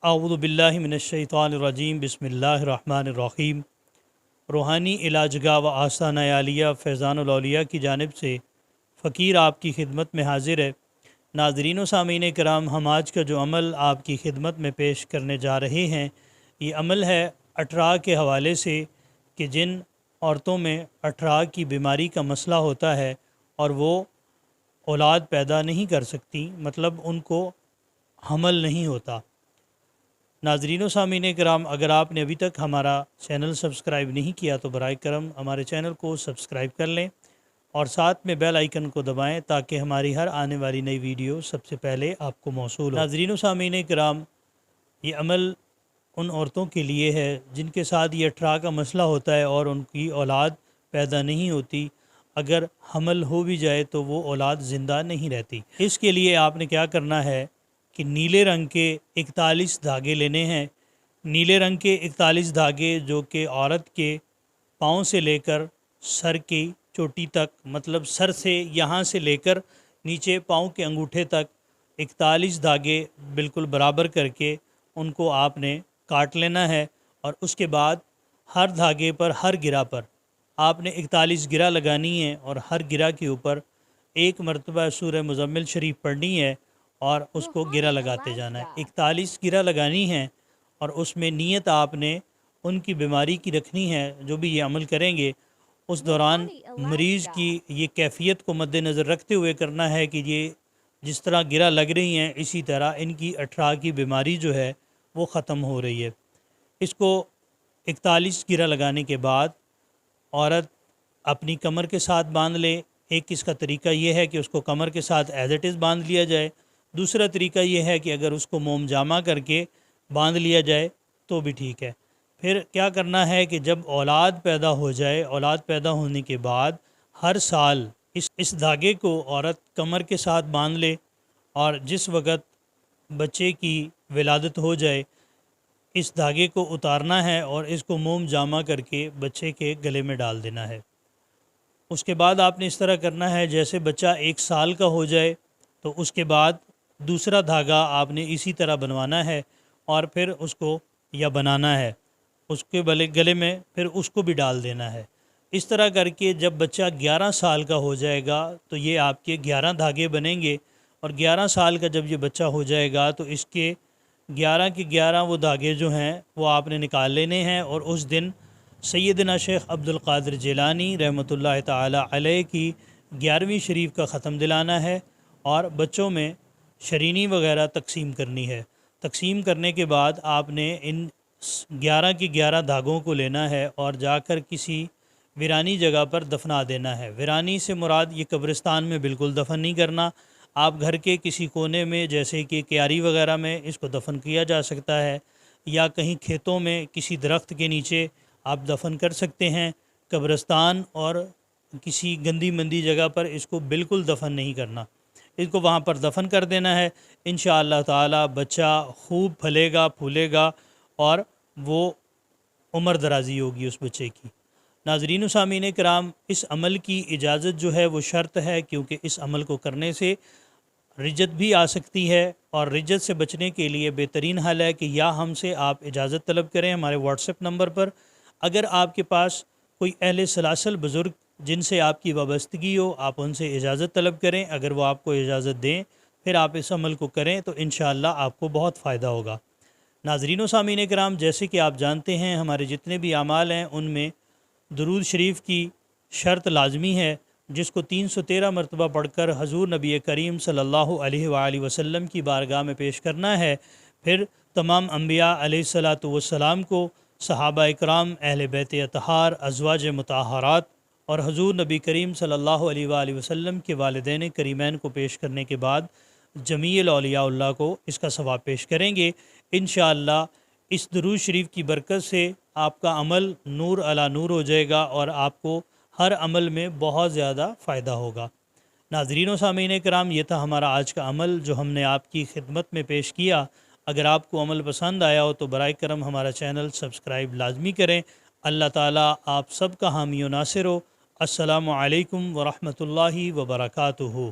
اعوذ باللہ من الشیطان الرجیم بسم اللہ الرحمن الرحیم۔ روحانی علاجگاہ و آستانہ عالیہ فیضان الاولیاء کی جانب سے فقیر آپ کی خدمت میں حاضر ہے۔ ناظرین و سامعین کرام، ہم آج کا جو عمل آپ کی خدمت میں پیش کرنے جا رہے ہیں، یہ عمل ہے اٹرا کے حوالے سے کہ جن عورتوں میں اٹرا کی بیماری کا مسئلہ ہوتا ہے اور وہ اولاد پیدا نہیں کر سکتی، مطلب ان کو حمل نہیں ہوتا۔ ناظرین و سامعین کرام، اگر آپ نے ابھی تک ہمارا چینل سبسکرائب نہیں کیا تو برائے کرم ہمارے چینل کو سبسکرائب کر لیں اور ساتھ میں بیل آئیکن کو دبائیں تاکہ ہماری ہر آنے والی نئی ویڈیو سب سے پہلے آپ کو موصول ہو۔ ناظرین و سامعین کرام، یہ عمل ان عورتوں کے لیے ہے جن کے ساتھ یہ اٹرا کا مسئلہ ہوتا ہے اور ان کی اولاد پیدا نہیں ہوتی۔ اگر حمل ہو بھی جائے تو وہ اولاد زندہ نہیں رہتی۔ اس کے لیے آپ نے کیا کرنا ہے کہ نیلے رنگ کے 41 دھاگے لینے ہیں۔ نیلے رنگ کے 41 دھاگے جو کہ عورت کے پاؤں سے لے کر سر کی چوٹی تک، مطلب سر سے یہاں سے لے کر نیچے پاؤں کے انگوٹھے تک 41 دھاگے بالکل برابر کر کے ان کو آپ نے کاٹ لینا ہے، اور اس کے بعد ہر دھاگے پر، ہر گرہ پر آپ نے 41 گرہ لگانی ہے، اور ہر گرہ کے اوپر ایک مرتبہ سورہ مزمل شریف پڑھنی ہے اور اس کو گرہ لگاتے جانا ہے۔ 41 گرہ لگانی ہے اور اس میں نیت آپ نے ان کی بیماری کی رکھنی ہے۔ جو بھی یہ عمل کریں گے اس دوران مریض کی یہ کیفیت کو مد نظر رکھتے ہوئے کرنا ہے کہ یہ جس طرح گرہ لگ رہی ہیں اسی طرح ان کی اٹرا کی بیماری جو ہے وہ ختم ہو رہی ہے۔ اس کو 41 گرہ لگانے کے بعد عورت اپنی کمر کے ساتھ باندھ لے۔ ایک اس کا طریقہ یہ ہے کہ اس کو کمر کے ساتھ ایز اٹ از باندھ لیا جائے۔ دوسرا طریقہ یہ ہے کہ اگر اس کو موم جامہ کر کے باندھ لیا جائے تو بھی ٹھیک ہے۔ پھر کیا کرنا ہے کہ جب اولاد پیدا ہو جائے، اولاد پیدا ہونے کے بعد ہر سال اس دھاگے کو عورت کمر کے ساتھ باندھ لے، اور جس وقت بچے کی ولادت ہو جائے اس دھاگے کو اتارنا ہے اور اس کو موم جامہ کر کے بچے کے گلے میں ڈال دینا ہے۔ اس کے بعد آپ نے اس طرح کرنا ہے جیسے بچہ 1 سال کا ہو جائے تو اس کے بعد دوسرا دھاگا آپ نے اسی طرح بنوانا ہے اور پھر اس کو یا بنانا ہے اس کے گلے میں، پھر اس کو بھی ڈال دینا ہے۔ اس طرح کر کے جب بچہ 11 سال کا ہو جائے گا تو یہ آپ کے 11 دھاگے بنیں گے، اور 11 سال کا جب یہ بچہ ہو جائے گا تو اس کے 11 کے 11 وہ دھاگے جو ہیں وہ آپ نے نکال لینے ہیں، اور اس دن سیدنا شیخ عبد القادر جیلانی رحمۃ اللہ تعالی علیہ کی 11ویں شریف کا ختم دلانا ہے، اور بچوں میں شرینی وغیرہ تقسیم کرنی ہے۔ تقسیم کرنے کے بعد آپ نے ان 11 کے 11 دھاگوں کو لینا ہے اور جا کر کسی ویرانی جگہ پر دفنا دینا ہے۔ ویرانی سے مراد یہ قبرستان میں بالکل دفن نہیں کرنا، آپ گھر کے کسی کونے میں جیسے کہ کیاری وغیرہ میں اس کو دفن کیا جا سکتا ہے، یا کہیں کھیتوں میں کسی درخت کے نیچے آپ دفن کر سکتے ہیں۔ قبرستان اور کسی گندی مندی جگہ پر اس کو بالکل دفن نہیں کرنا، اس کو وہاں پر دفن کر دینا ہے۔ انشاءاللہ تعالی بچہ خوب پھلے گا، پھولے گا، اور وہ عمر درازی ہوگی اس بچے کی۔ ناظرین و سامعین کرام، اس عمل کی اجازت جو ہے وہ شرط ہے، کیونکہ اس عمل کو کرنے سے رجت بھی آ سکتی ہے، اور رجت سے بچنے کے لیے بہترین حل ہے کہ یا ہم سے آپ اجازت طلب کریں ہمارے واٹس ایپ نمبر پر۔ اگر آپ کے پاس کوئی اہل سلاسل بزرگ جن سے آپ کی وابستگی ہو، آپ ان سے اجازت طلب کریں، اگر وہ آپ کو اجازت دیں پھر آپ اس عمل کو کریں تو انشاءاللہ آپ کو بہت فائدہ ہوگا۔ ناظرین و سامعین کرام، جیسے کہ آپ جانتے ہیں ہمارے جتنے بھی اعمال ہیں ان میں درود شریف کی شرط لازمی ہے، جس کو 313 مرتبہ پڑھ کر حضور نبی کریم صلی اللہ علیہ وآلہ وسلم کی بارگاہ میں پیش کرنا ہے۔ پھر تمام انبیاء علیہ الصلاۃ والسلام کو، صحابہ اکرام، اہل بیت اطہار، ازواج مطہرات اور حضور نبی کریم صلی اللہ علیہ وآلہ وسلم کے والدین کریمین کو پیش کرنے کے بعد جمیع الاولیاء اللہ کو اس کا ثواب پیش کریں گے۔ انشاءاللہ اس درود شریف کی برکت سے آپ کا عمل نور علی نور ہو جائے گا اور آپ کو ہر عمل میں بہت زیادہ فائدہ ہوگا۔ ناظرین و سامعین کرام، یہ تھا ہمارا آج کا عمل جو ہم نے آپ کی خدمت میں پیش کیا۔ اگر آپ کو عمل پسند آیا ہو تو برائے کرم ہمارا چینل سبسکرائب لازمی کریں۔ اللہ تعالیٰ آپ سب کا حامی و ناصر ہو۔ السلام علیکم ورحمۃ اللہ وبرکاتہ۔